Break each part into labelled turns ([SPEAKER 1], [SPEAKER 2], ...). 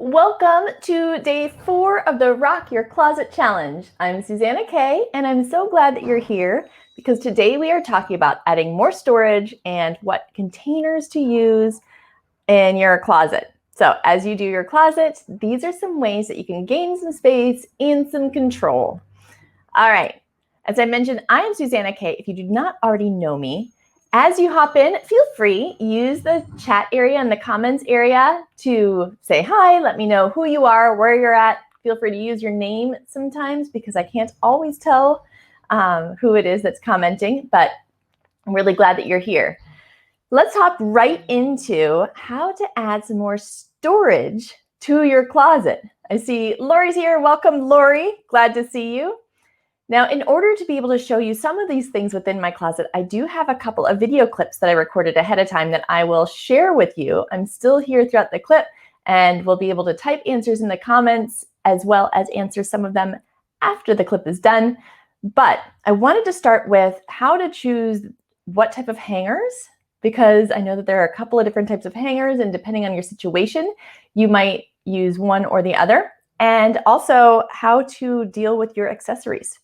[SPEAKER 1] Welcome to day 4 of the Rock Your Closet Challenge. I'm Susanna Kay, and I'm so glad that you're here because today we are talking about adding more storage and what containers to use in your closet. So as you do your closet, these are some ways that you can gain some space and some control. All right, as I mentioned, I am Susanna Kay. If you do not already know me, as you hop in, feel free, use the chat area and the comments area to say hi, let me know who you are, where you're at. Feel free to use your name sometimes because I can't always tell who it is that's commenting, but I'm really glad that you're here. Let's hop right into how to add some more storage to your closet. I see Lori's here. Welcome, Lori. Glad to see you. Now, in order to be able to show you some of these things within my closet, I do have a couple of video clips that I recorded ahead of time that I will share with you. I'm still here throughout the clip and we'll be able to type answers in the comments as well as answer some of them after the clip is done. But I wanted to start with how to choose what type of hangers, because I know that there are a couple of different types of hangers, and depending on your situation, you might use one or the other, and also how to deal with your accessories.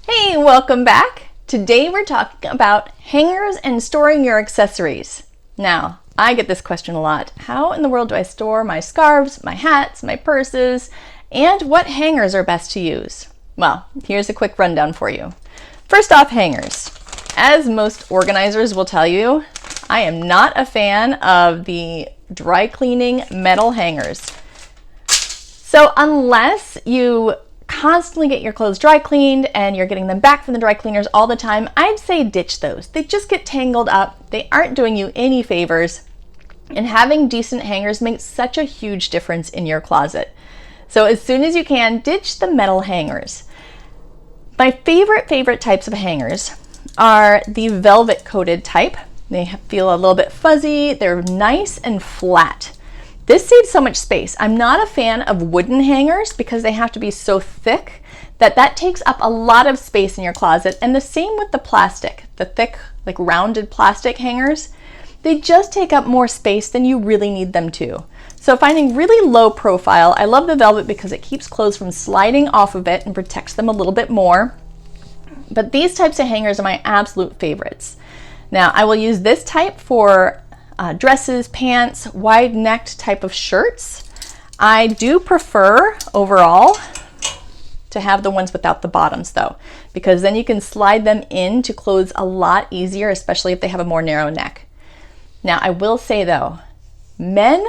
[SPEAKER 1] Hey, welcome back. Today we're talking about hangers and storing your accessories. Now, I get this question a lot. How in the world do I store my scarves, my hats, my purses, and what hangers are best to use? Well, here's a quick rundown for you. First off, hangers. As most organizers will tell you, I am not a fan of the dry cleaning metal hangers. So unless you constantly get your clothes dry cleaned and you're getting them back from the dry cleaners all the time, I'd say ditch those. They just get tangled up. They aren't doing you any favors. And having decent hangers makes such a huge difference in your closet. So as soon as you can, ditch the metal hangers. My favorite types of hangers are the velvet coated type. They feel a little bit fuzzy. They're nice and flat. This saves so much space. I'm not a fan of wooden hangers because they have to be so thick that takes up a lot of space in your closet. And the same with the plastic, the thick, like rounded plastic hangers. They just take up more space than you really need them to. So finding really low profile, I love the velvet because it keeps clothes from sliding off of it and protects them a little bit more. But these types of hangers are my absolute favorites. Now, I will use this type for dresses, pants, wide-necked type of shirts. I do prefer overall to have the ones without the bottoms though, because then you can slide them into clothes a lot easier, especially if they have a more narrow neck. Now, I will say though, men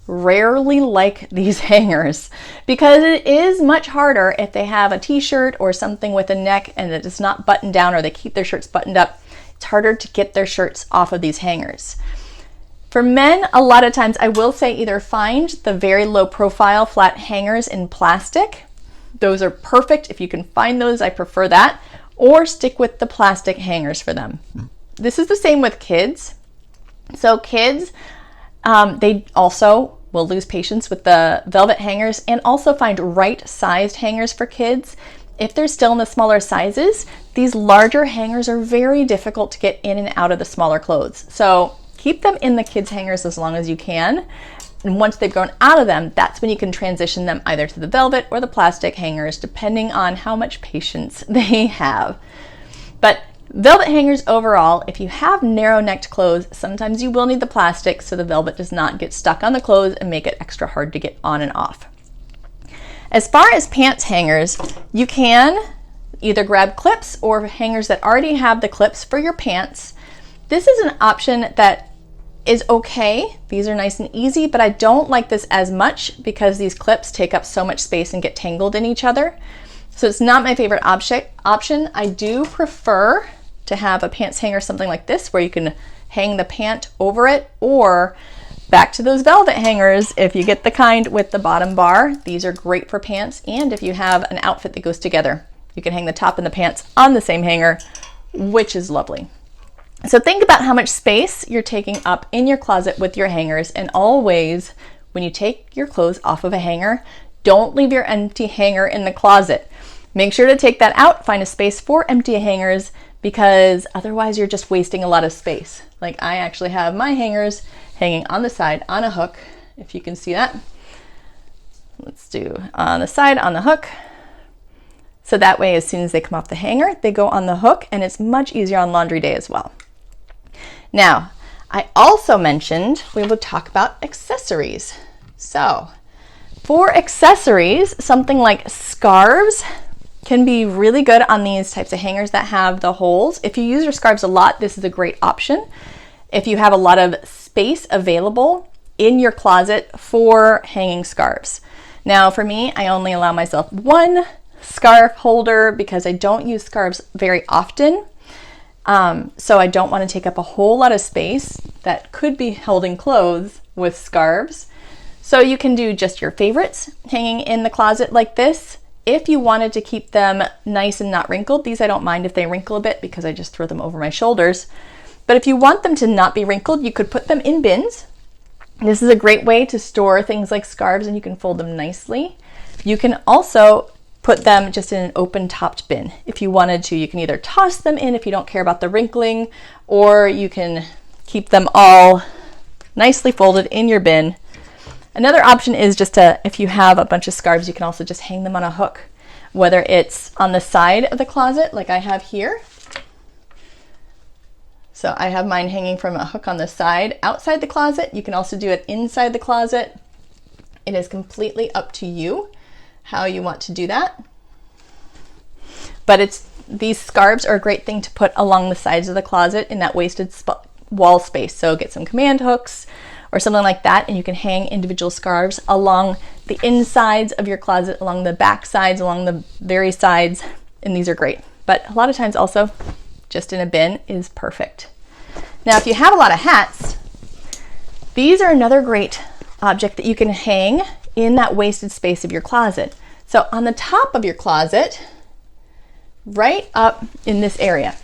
[SPEAKER 1] rarely like these hangers because it is much harder if they have a t-shirt or something with a neck and it is not buttoned down or they keep their shirts buttoned up. It's harder to get their shirts off of these hangers. For men, a lot of times I will say either find the very low profile flat hangers in plastic. Those are perfect. If you can find those, I prefer that. Or stick with the plastic hangers for them. This is the same with kids. So kids, they also will lose patience with the velvet hangers and also find right-sized hangers for kids. If they're still in the smaller sizes, these larger hangers are very difficult to get in and out of the smaller clothes. So keep them in the kids' hangers as long as you can. And once they've grown out of them, that's when you can transition them either to the velvet or the plastic hangers, depending on how much patience they have. But velvet hangers overall, if you have narrow-necked clothes, sometimes you will need the plastic so the velvet does not get stuck on the clothes and make it extra hard to get on and off. As far as pants hangers, you can either grab clips or hangers that already have the clips for your pants. This is an option that is okay. These are nice and easy, but I don't like this as much because these clips take up so much space and get tangled in each other. So it's not my favorite option. I do prefer to have a pants hanger, something like this, where you can hang the pant over it, or back to those velvet hangers. If you get the kind with the bottom bar, these are great for pants. And if you have an outfit that goes together, you can hang the top and the pants on the same hanger, which is lovely. So think about how much space you're taking up in your closet with your hangers, and always, when you take your clothes off of a hanger, don't leave your empty hanger in the closet. Make sure to take that out, find a space for empty hangers, because otherwise you're just wasting a lot of space. Like I actually have my hangers hanging on the side on a hook, if you can see that. Let's do on the side, on the hook. So that way, as soon as they come off the hanger, they go on the hook, and it's much easier on laundry day as well. Now, I also mentioned we will talk about accessories. So for accessories, something like scarves can be really good on these types of hangers that have the holes. If you use your scarves a lot, this is a great option. If you have a lot of space available in your closet for hanging scarves. Now for me, I only allow myself one scarf holder because I don't use scarves very often. So I don't want to take up a whole lot of space that could be holding clothes with scarves. So you can do just your favorites hanging in the closet like this. If you wanted to keep them nice and not wrinkled, these I don't mind if they wrinkle a bit because I just throw them over my shoulders. But if you want them to not be wrinkled, you could put them in bins. This is a great way to store things like scarves, and you can fold them nicely. You can also put them just in an open topped bin. If you wanted to, you can either toss them in if you don't care about the wrinkling, or you can keep them all nicely folded in your bin. Another option is just to, if you have a bunch of scarves, you can also just hang them on a hook, whether it's on the side of the closet like I have here. So I have mine hanging from a hook on the side outside the closet. You can also do it inside the closet. It is completely up to you how you want to do that. But these scarves are a great thing to put along the sides of the closet in that wasted wall space. So get some command hooks or something like that, and you can hang individual scarves along the insides of your closet, along the back sides, along the very sides, and these are great. But a lot of times also just in a bin is perfect. Now, if you have a lot of hats, these are another great object that you can hang in that wasted space of your closet. So on the top of your closet, right up in this area.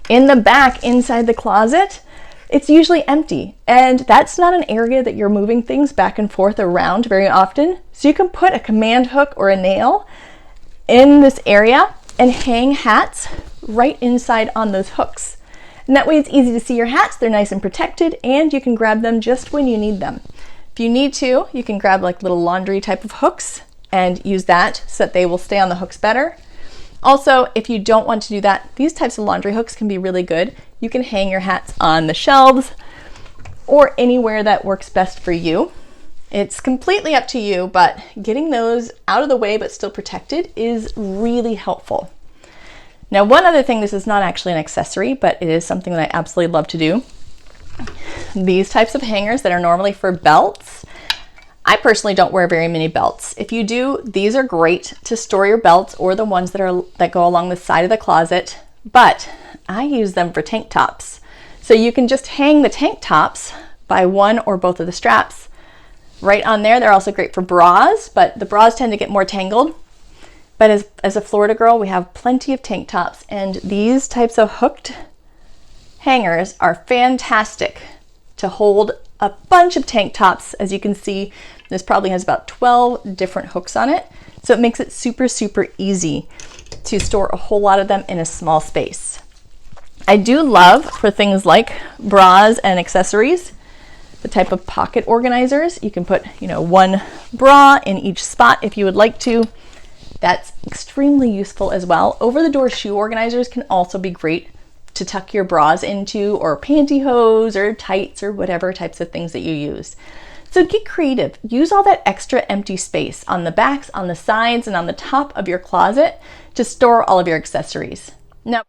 [SPEAKER 1] In the back, inside the closet, it's usually empty, and that's not an area that you're moving things back and forth around very often. So you can put a command hook or a nail in this area and hang hats right inside on those hooks. And that way it's easy to see your hats, they're nice and protected, and you can grab them just when you need them. If you need to, you can grab like little laundry type of hooks and use that so that they will stay on the hooks better. Also, if you don't want to do that, these types of laundry hooks can be really good. You can hang your hats on the shelves or anywhere that works best for you. It's completely up to you, but getting those out of the way but still protected is really helpful. Now, one other thing, this is not actually an accessory, but it is something that I absolutely love to do. These types of hangers that are normally for belts, I personally don't wear very many belts. If you do, these are great to store your belts or the ones that go along the side of the closet, but I use them for tank tops. So you can just hang the tank tops by one or both of the straps right on there. They're also great for bras, but the bras tend to get more tangled. But as a Florida girl, we have plenty of tank tops, and these types of hooked hangers are fantastic to hold a bunch of tank tops. As you can see, this probably has about 12 different hooks on it. So it makes it super, super easy to store a whole lot of them in a small space. I do love, for things like bras and accessories, the type of pocket organizers. You can put, one bra in each spot if you would like to. That's extremely useful as well. Over-the-door shoe organizers can also be great to tuck your bras into, or pantyhose or tights or whatever types of things that you use. So get creative. Use all that extra empty space on the backs, on the sides, and on the top of your closet to store all of your accessories. Now,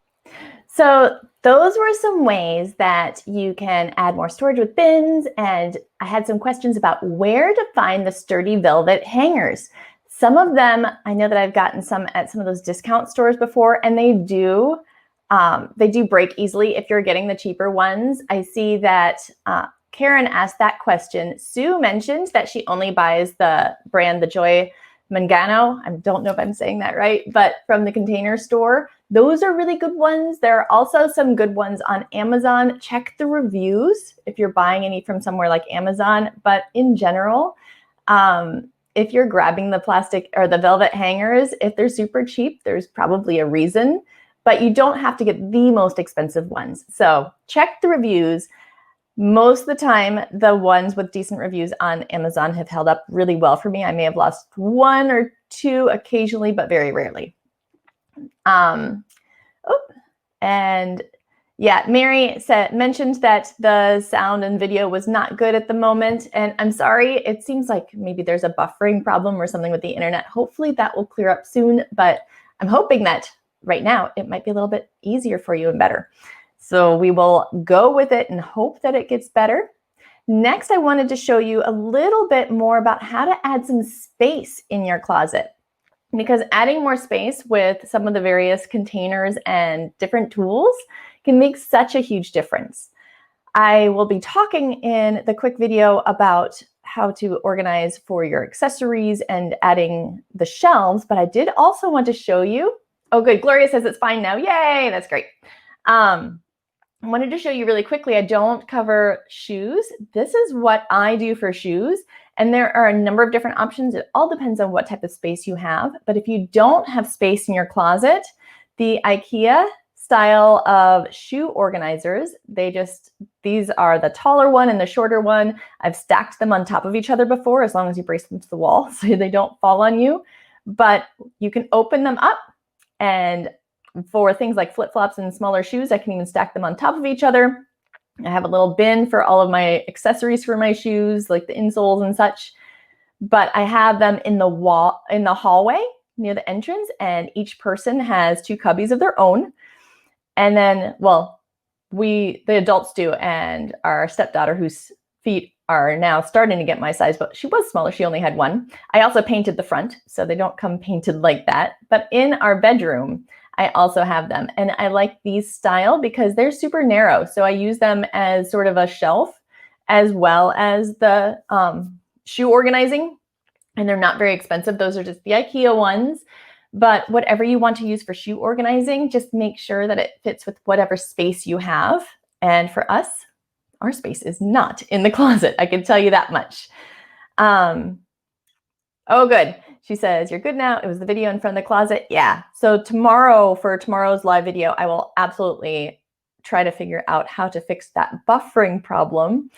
[SPEAKER 1] so those were some ways that you can add more storage with bins, and I had some questions about where to find the sturdy velvet hangers. Some of them, I know that I've gotten some at some of those discount stores before, and they do break easily if you're getting the cheaper ones. I see that Karen asked that question. Sue mentioned that she only buys the brand, the Joy Mangano. I don't know if I'm saying that right, but from the Container Store. Those are really good ones. There are also some good ones on Amazon. Check the reviews if you're buying any from somewhere like Amazon. But in general, if you're grabbing the plastic or the velvet hangers, if they're super cheap, there's probably a reason, but you don't have to get the most expensive ones. So check the reviews. Most of the time, the ones with decent reviews on Amazon have held up really well for me. I may have lost one or two occasionally, but very rarely. And yeah, Mary mentioned that the sound and video was not good at the moment. And I'm sorry, it seems like maybe there's a buffering problem or something with the internet. Hopefully that will clear up soon, but I'm hoping that right now it might be a little bit easier for you and better. So we will go with it and hope that it gets better. Next, I wanted to show you a little bit more about how to add some space in your closet, because adding more space with some of the various containers and different tools can make such a huge difference. I will be talking in the quick video about how to organize for your accessories and adding the shelves, but I did also want to show you, oh good, Gloria says it's fine now, yay, that's great. I wanted to show you really quickly, I don't cover shoes. This is what I do for shoes. And there are a number of different options. It all depends on what type of space you have. But if you don't have space in your closet, the IKEA style of shoe organizers, these are the taller one and the shorter one. I've stacked them on top of each other before, as long as you brace them to the wall so they don't fall on you. But you can open them up, and for things like flip-flops and smaller shoes, I can even stack them on top of each other. I have a little bin for all of my accessories for my shoes, like the insoles and such. But I have them in the hallway near the entrance, and each person has two cubbies of their own. And then, well, the adults do, and our stepdaughter, whose feet are now starting to get my size, but she was smaller, she only had one. I also painted the front, so they don't come painted like that. But in our bedroom, I also have them, and I like these style because they're super narrow. So I use them as sort of a shelf as well as the shoe organizing, and they're not very expensive. Those are just the IKEA ones, but whatever you want to use for shoe organizing, just make sure that it fits with whatever space you have. And for us, our space is not in the closet. I can tell you that much. Oh, good. She says, you're good now. It was the video in front of the closet. Yeah. So for tomorrow's live video, I will absolutely try to figure out how to fix that buffering problem.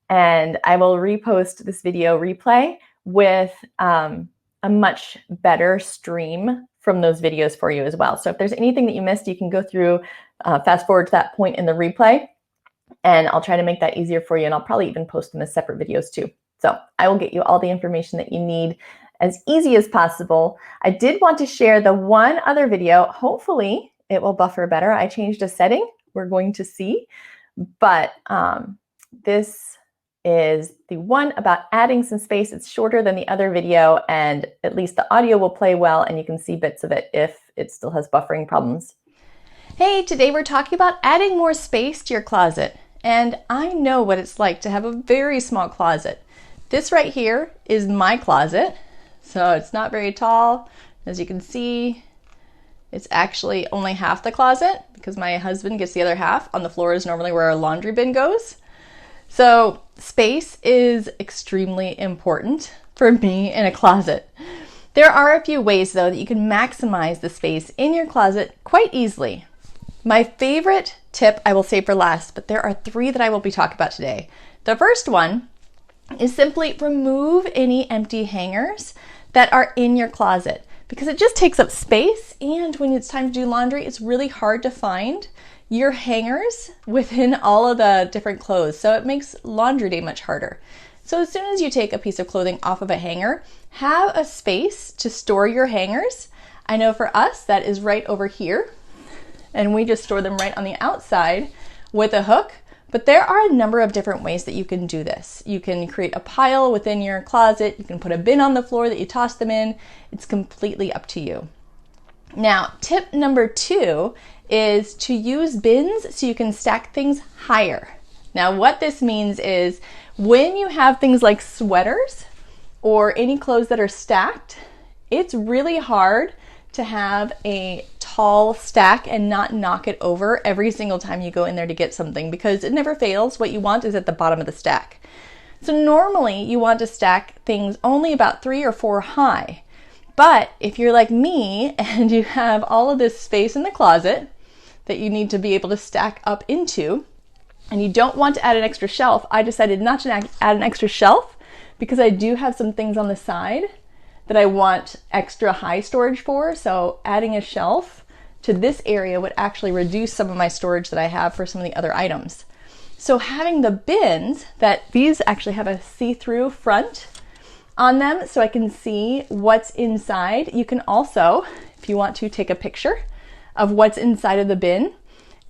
[SPEAKER 1] And I will repost this video replay with a much better stream from those videos for you as well. So if there's anything that you missed, you can go through, fast forward to that point in the replay, and I'll try to make that easier for you. And I'll probably even post them as separate videos too. So I will get you all the information that you need as easy as possible. I did want to share the one other video. Hopefully it will buffer better. I changed a setting. We're going to see. But this is the one about adding some space. It's shorter than the other video, and at least the audio will play well, and you can see bits of it if it still has buffering problems. Hey, today we're talking about adding more space to your closet. And I know what it's like to have a very small closet. This right here is my closet. So it's not very tall. As you can see, it's actually only half the closet because my husband gets the other half. On the floor is normally where our laundry bin goes. So space is extremely important for me in a closet. There are a few ways though that you can maximize the space in your closet quite easily. My favorite tip I will save for last, but there are 3 that I will be talking about today. The first one is simply remove any empty hangers that are in your closet, because it just takes up space, and when it's time to do laundry, it's really hard to find your hangers within all of the different clothes, so it makes laundry day much harder. So as soon as you take a piece of clothing off of a hanger, have a space to store your hangers. I know for us that is right over here, and we just store them right on the outside with a hook. But there are a number of different ways that you can do this. You can create a pile within your closet. You can put a bin on the floor that you toss them in. It's completely up to you. Now, tip number 2 is to use bins so you can stack things higher. Now, what this means is when you have things like sweaters or any clothes that are stacked, it's really hard to have a tall stack and not knock it over every single time you go in there to get something, because it never fails. What you want is at the bottom of the stack. So normally you want to stack things only about 3 or 4 high. But if you're like me and you have all of this space in the closet that you need to be able to stack up into, and you don't want to add an extra shelf, I decided not to add an extra shelf because I do have some things on the side that I want extra high storage for. So adding a shelf to this area would actually reduce some of my storage that I have for some of the other items. So having the bins, that these actually have a see-through front on them so I can see what's inside. You can also, if you want to, take a picture of what's inside of the bin,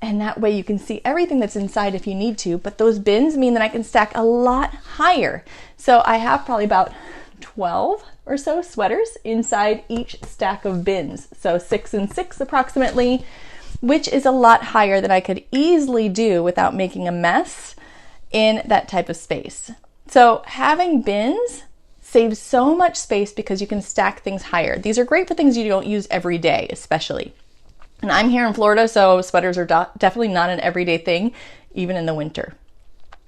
[SPEAKER 1] and that way you can see everything that's inside if you need to. But those bins mean that I can stack a lot higher. So I have probably about 12 or so sweaters inside each stack of bins. So 6 and 6 approximately, which is a lot higher than I could easily do without making a mess in that type of space. So having bins saves so much space because you can stack things higher. These are great for things you don't use every day, especially. And I'm here in Florida, so sweaters are definitely not an everyday thing, even in the winter.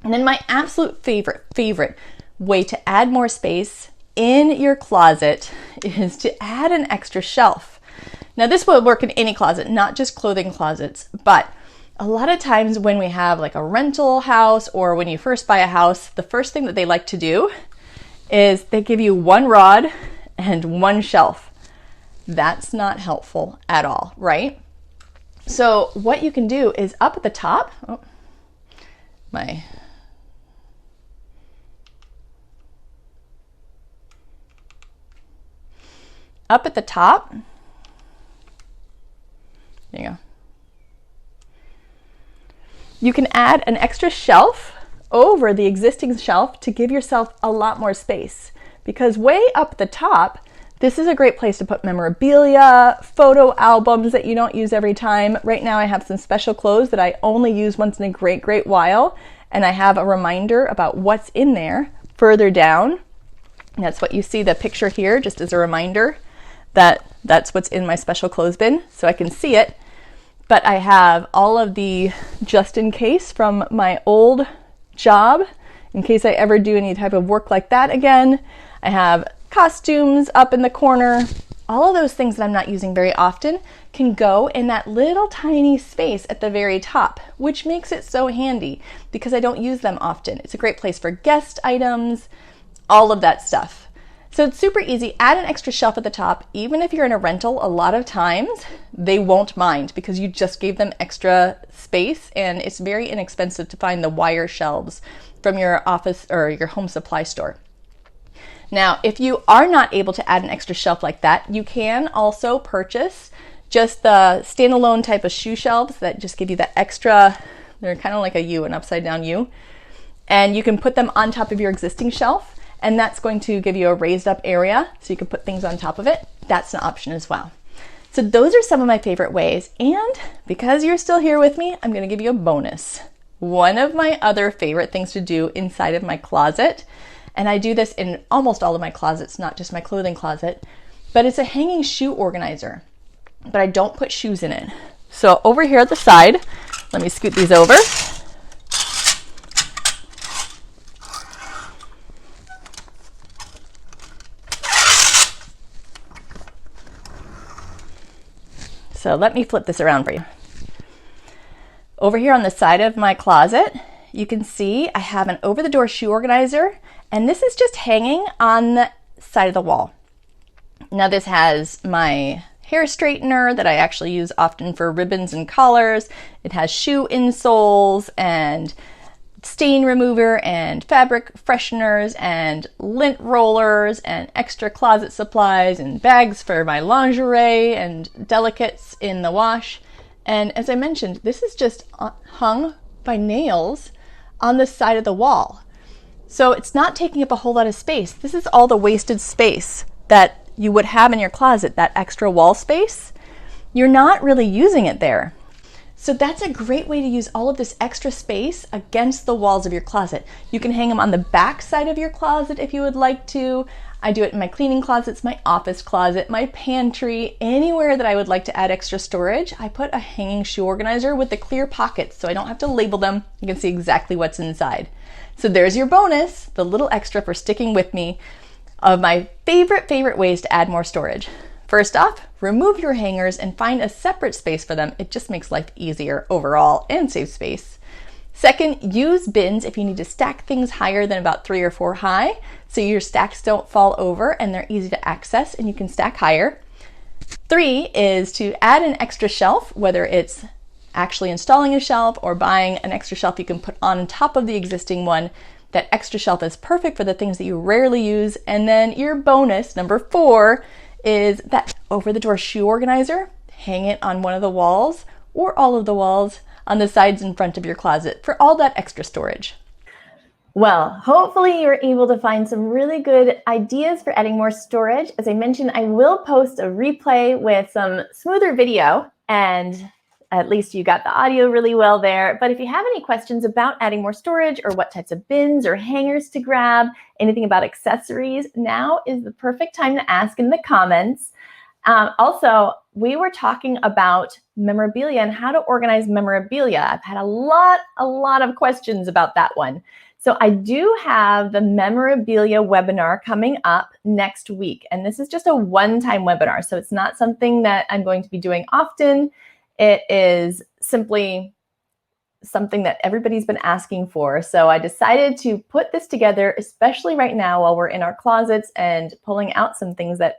[SPEAKER 1] And then my absolute favorite way to add more space in your closet is to add an extra shelf. Now this will work in any closet, not just clothing closets, but a lot of times when we have like a rental house or when you first buy a house, the first thing that they like to do is they give you one rod and one shelf. That's not helpful at all, right? So what you can do is up at the top, up at the top, there you go. You can add an extra shelf over the existing shelf to give yourself a lot more space, because way up the top, this is a great place to put memorabilia, photo albums that you don't use every time. Right now I have some special clothes that I only use once in a great while, and I have a reminder about what's in there further down. And that's what you see the picture here, just as a reminder that that's what's in my special clothes bin, so I can see it. But I have all of the just in case from my old job, in case I ever do any type of work like that again. I have costumes up in the corner. All of those things that I'm not using very often can go in that little tiny space at the very top, which makes it so handy because I don't use them often. It's a great place for guest items, all of that stuff. So it's super easy. Add an extra shelf at the top. Even if you're in a rental, a lot of times they won't mind because you just gave them extra space, and it's very inexpensive to find the wire shelves from your office or your home supply store. Now, if you are not able to add an extra shelf like that, you can also purchase just the standalone type of shoe shelves that just give you that extra, they're kind of like a U, an upside down U, and you can put them on top of your existing shelf. And that's going to give you a raised up area so you can put things on top of it. That's an option as well. So those are some of my favorite ways. And because you're still here with me, I'm going to give you a bonus. One of my other favorite things to do inside of my closet, and I do this in almost all of my closets, not just my clothing closet, but it's a hanging shoe organizer. But I don't put shoes in it. So over here at the side, let me scoot these over. So let me flip this around for you. Over here on the side of my closet, you can see I have an over-the-door shoe organizer, and this is just hanging on the side of the wall. Now this has my hair straightener that I actually use often for ribbons and collars. It has shoe insoles and stain remover and fabric fresheners and lint rollers and extra closet supplies and bags for my lingerie and delicates in the wash. And as I mentioned, this is just hung by nails on the side of the wall. So it's not taking up a whole lot of space. This is all the wasted space that you would have in your closet, that extra wall space. You're not really using it there. So that's a great way to use all of this extra space against the walls of your closet. You can hang them on the back side of your closet if you would like to. I do it in my cleaning closets, my office closet, my pantry, anywhere that I would like to add extra storage. I put a hanging shoe organizer with the clear pockets so I don't have to label them. You can see exactly what's inside. So there's your bonus, the little extra for sticking with me of my favorite ways to add more storage. First off, remove your hangers and find a separate space for them. It just makes life easier overall and saves space. Second, use bins if you need to stack things higher than about 3 or 4 high, so your stacks don't fall over and they're easy to access and you can stack higher. 3 is to add an extra shelf, whether it's actually installing a shelf or buying an extra shelf you can put on top of the existing one. That extra shelf is perfect for the things that you rarely use. And then your bonus, number 4, is that over-the-door shoe organizer. Hang it on one of the walls or all of the walls on the sides and front of your closet for all that extra storage. Well, hopefully you're able to find some really good ideas for adding more storage. As I mentioned, I will post a replay with some smoother video, and at least you got the audio really well there. But if you have any questions about adding more storage or what types of bins or hangers to grab, anything about accessories, now is the perfect time to ask in the comments. Also, we were talking about memorabilia and how to organize memorabilia. I've had a lot of questions about that one. So I do have the memorabilia webinar coming up next week. And this is just a one-time webinar. So it's not something that I'm going to be doing often. It is simply something that everybody's been asking for. So I decided to put this together, especially right now while we're in our closets and pulling out some things that,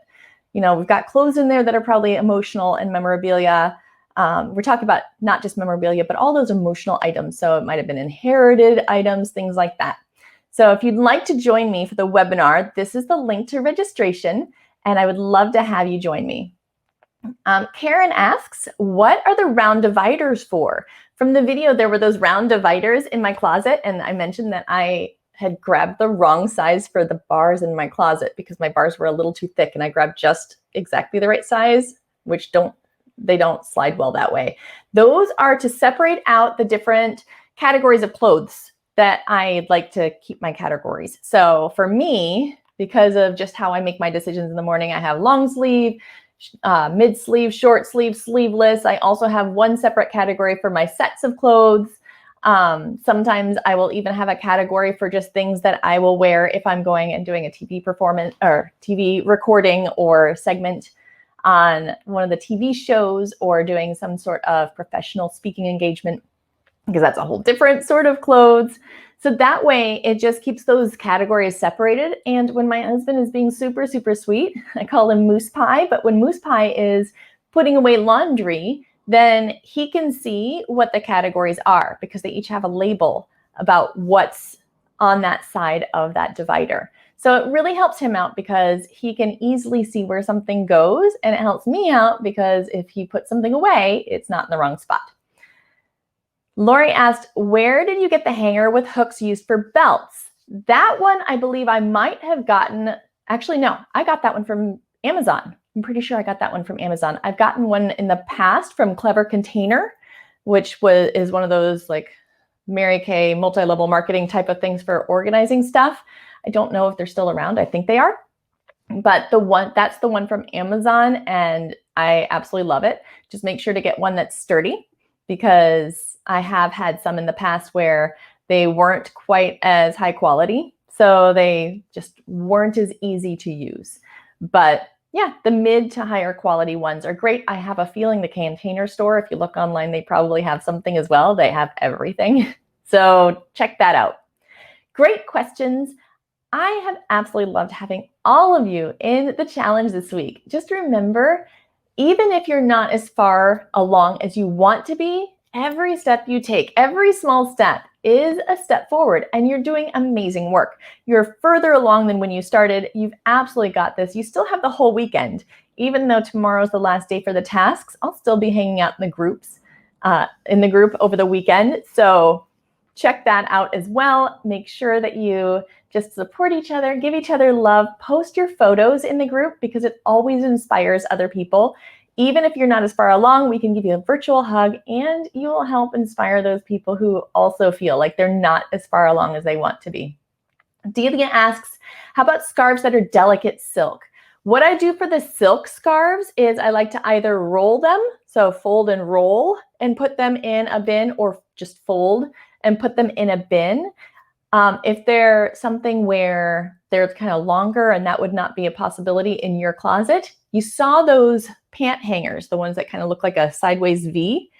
[SPEAKER 1] you know, we've got clothes in there that are probably emotional and memorabilia. We're talking about not just memorabilia, but all those emotional items. So it might have been inherited items, things like that. So if you'd like to join me for the webinar, this is the link to registration, and I would love to have you join me. Karen asks, what are the round dividers for? From the video, there were those round dividers in my closet, and I mentioned that I had grabbed the wrong size for the bars in my closet because my bars were a little too thick, and I grabbed just exactly the right size, which they don't slide well that way. Those are to separate out the different categories of clothes that I like to keep my categories. So for me, because of just how I make my decisions in the morning, I have long sleeve, mid sleeve, short sleeve, sleeveless. I also have one separate category for my sets of clothes. Sometimes I will even have a category for just things that I will wear if I'm going and doing a TV performance or TV recording or segment on one of the TV shows, or doing some sort of professional speaking engagement, because that's a whole different sort of clothes. So that way it just keeps those categories separated. And when my husband is being super, super sweet, I call him Moose Pie, but when Moose Pie is putting away laundry, then he can see what the categories are because they each have a label about what's on that side of that divider. So it really helps him out because he can easily see where something goes, and it helps me out because if he puts something away, it's not in the wrong spot. Lori asked, where did you get the hanger with hooks used for belts? That one, I believe I might have gotten, actually, no, I got that one from Amazon. I'm pretty sure I got that one from Amazon. I've gotten one in the past from Clever Container, which is one of those like Mary Kay multi-level marketing type of things for organizing stuff. I don't know if they're still around. I think they are. But that's the one from Amazon, and I absolutely love it. Just make sure to get one that's sturdy, because I have had some in the past where they weren't quite as high quality. So they just weren't as easy to use. But yeah, the mid to higher quality ones are great. I have a feeling the Container Store, if you look online, they probably have something as well. They have everything. So check that out. Great questions. I have absolutely loved having all of you in the challenge this week. Just remember, even if you're not as far along as you want to be, every step you take, every small step is a step forward, and you're doing amazing work. You're further along than when you started. You've absolutely got this. You still have the whole weekend. Even though tomorrow's the last day for the tasks, I'll still be hanging out in the group over the weekend. So check that out as well. Make sure that you just support each other, give each other love, post your photos in the group because it always inspires other people. Even if you're not as far along, we can give you a virtual hug, and you will help inspire those people who also feel like they're not as far along as they want to be. Delia asks, how about scarves that are delicate silk? What I do for the silk scarves is I like to either roll them, so fold and roll, and put them in a bin, or just fold and put them in a bin. If they're something where they're kind of longer and that would not be a possibility in your closet, you saw those pant hangers, the ones that kind of look like a sideways V.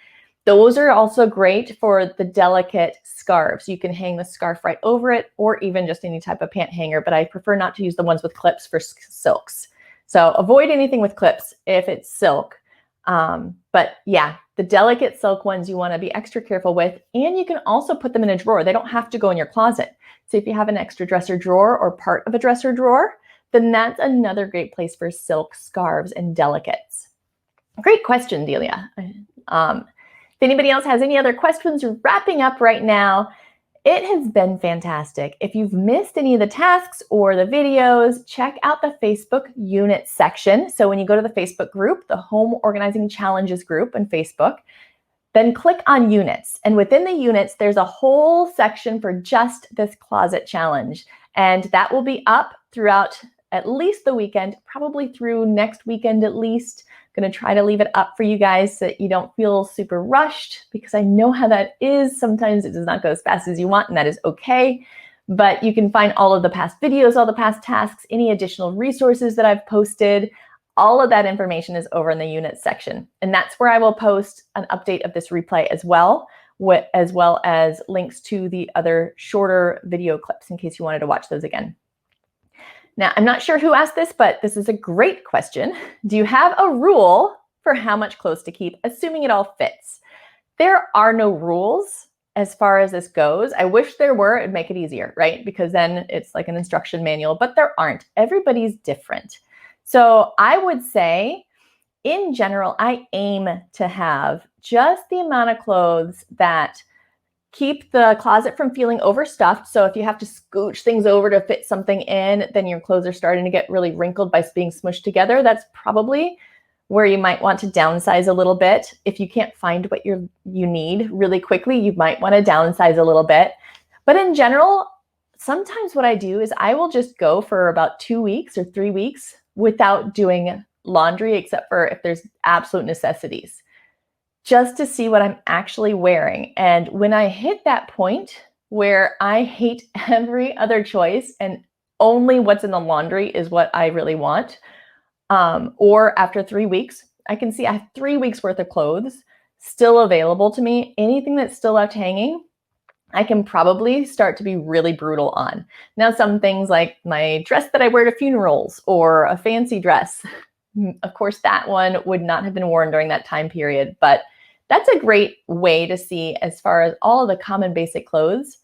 [SPEAKER 1] Those are also great for the delicate scarves. You can hang the scarf right over it, or even just any type of pant hanger, but I prefer not to use the ones with clips for silks. So avoid anything with clips if it's silk. But yeah, the delicate silk ones you want to be extra careful with, and you can also put them in a drawer. They don't have to go in your closet. So if you have an extra dresser drawer or part of a dresser drawer, then that's another great place for silk scarves and delicates. Great question, Delia. If anybody else has any other questions, we're wrapping up right now. It has been fantastic. If you've missed any of the tasks or the videos, check out the Facebook unit section. So when you go to the Facebook group, the Home Organizing Challenges group on Facebook, then click on units. And within the units, there's a whole section for just this closet challenge. And that will be up throughout at least the weekend, probably through next weekend at least. Going to try to leave it up for you guys so that you don't feel super rushed, because I know how that is. Sometimes it does not go as fast as you want, and that is okay. But you can find all of the past videos, all the past tasks, any additional resources that I've posted. All of that information is over in the units section. And that's where I will post an update of this replay as well as links to the other shorter video clips in case you wanted to watch those again. Now, I'm not sure who asked this, but this is a great question. Do you have a rule for how much clothes to keep, assuming it all fits? There are no rules as far as this goes. I wish there were. It'd make it easier, right? Because then it's like an instruction manual, but there aren't. Everybody's different. So I would say, in general, I aim to have just the amount of clothes that keep the closet from feeling overstuffed. So if you have to scooch things over to fit something in, then your clothes are starting to get really wrinkled by being smushed together. That's probably where you might want to downsize a little bit. If you can't find what you need really quickly, you might want to downsize a little bit. But in general, sometimes what I do is I will just go for about 2 weeks or 3 weeks without doing laundry, except for if there's absolute necessities, just to see what I'm actually wearing. And when I hit that point where I hate every other choice and only what's in the laundry is what I really want, or after 3 weeks, I can see I have 3 weeks worth of clothes still available to me. Anything that's still left hanging, I can probably start to be really brutal on. Now, some things like my dress that I wear to funerals or a fancy dress, of course, that one would not have been worn during that time period, but that's a great way to see, as far as all of the common basic clothes,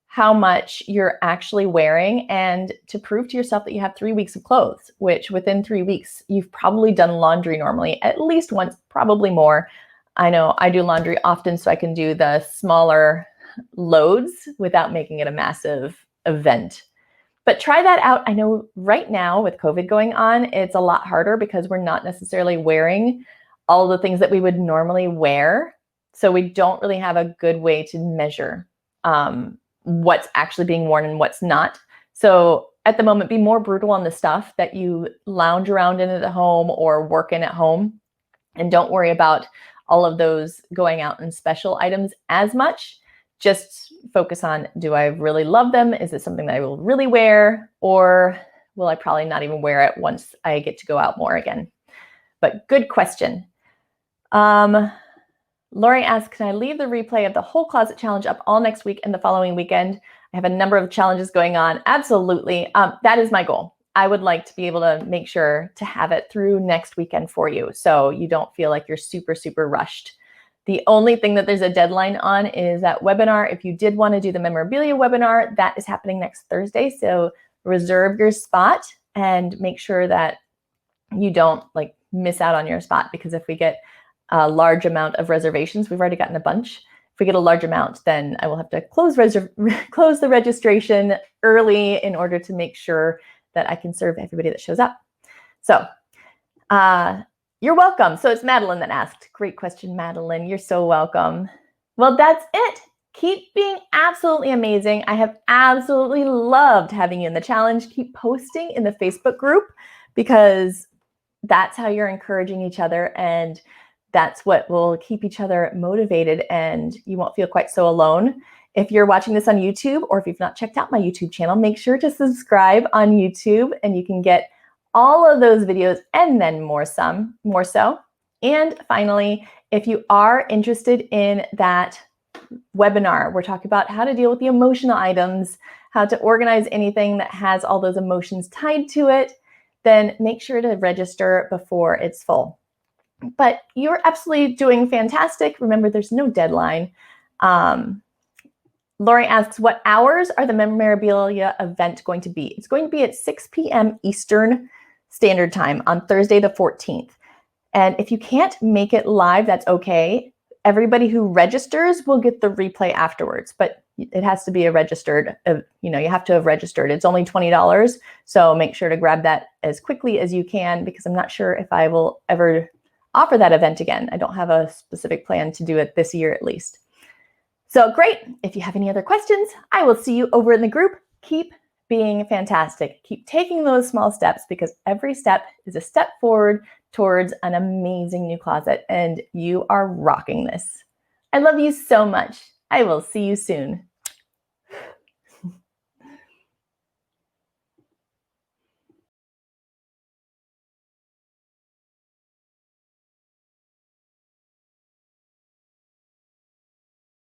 [SPEAKER 1] how much you're actually wearing, and to prove to yourself that you have 3 weeks of clothes, which within 3 weeks, you've probably done laundry normally, at least once, probably more. I know I do laundry often, so I can do the smaller loads without making it a massive event. But try that out. I know right now with COVID going on, it's a lot harder because we're not necessarily wearing all the things that we would normally wear. So we don't really have a good way to measure what's actually being worn and what's not. So at the moment, be more brutal on the stuff that you lounge around in at home or work in at home. And don't worry about all of those going out in special items as much. Just focus on, do I really love them? Is it something that I will really wear? Or will I probably not even wear it once I get to go out more again? But good question. Lori asks, can I leave the replay of the whole closet challenge up all next week and the following weekend? I have a number of challenges going on. Absolutely. That is my goal. I would like to be able to make sure to have it through next weekend for you, so you don't feel like you're super, super rushed. The only thing that there's a deadline on is that webinar. If you did want to do the memorabilia webinar, that is happening next Thursday. So reserve your spot and make sure that you don't miss out on your spot, because if we get a large amount of reservations, we've already gotten a bunch. If we get a large amount, then I will have to close the registration early in order to make sure that I can serve everybody that shows up. So you're welcome. So it's Madeline that asked. Great question, Madeline. You're so welcome. Well, that's it. Keep being absolutely amazing. I have absolutely loved having you in the challenge. Keep posting in the Facebook group, because that's how you're encouraging each other, and that's what will keep each other motivated, and you won't feel quite so alone. If you're watching this on YouTube, or if you've not checked out my YouTube channel, make sure to subscribe on YouTube, and you can get all of those videos and then more so. And finally, if you are interested in that webinar, we're talking about how to deal with the emotional items, how to organize anything that has all those emotions tied to it, then make sure to register before it's full. But you're absolutely doing fantastic. Remember, there's no deadline. Lori asks, what hours are the memorabilia event going to be? It's going to be at 6 p.m. Eastern Standard Time on Thursday the 14th. And if you can't make it live, that's okay. Everybody who registers will get the replay afterwards, but it has to be a registered, you have to have registered. It's only $20, so make sure to grab that as quickly as you can, because I'm not sure if I will ever offer that event again. I don't have a specific plan to do it this year at least. So great. If you have any other questions, I will see you over in the group. Keep being fantastic. Keep taking those small steps, because every step is a step forward towards an amazing new closet, and you are rocking this. I love you so much. I will see you soon.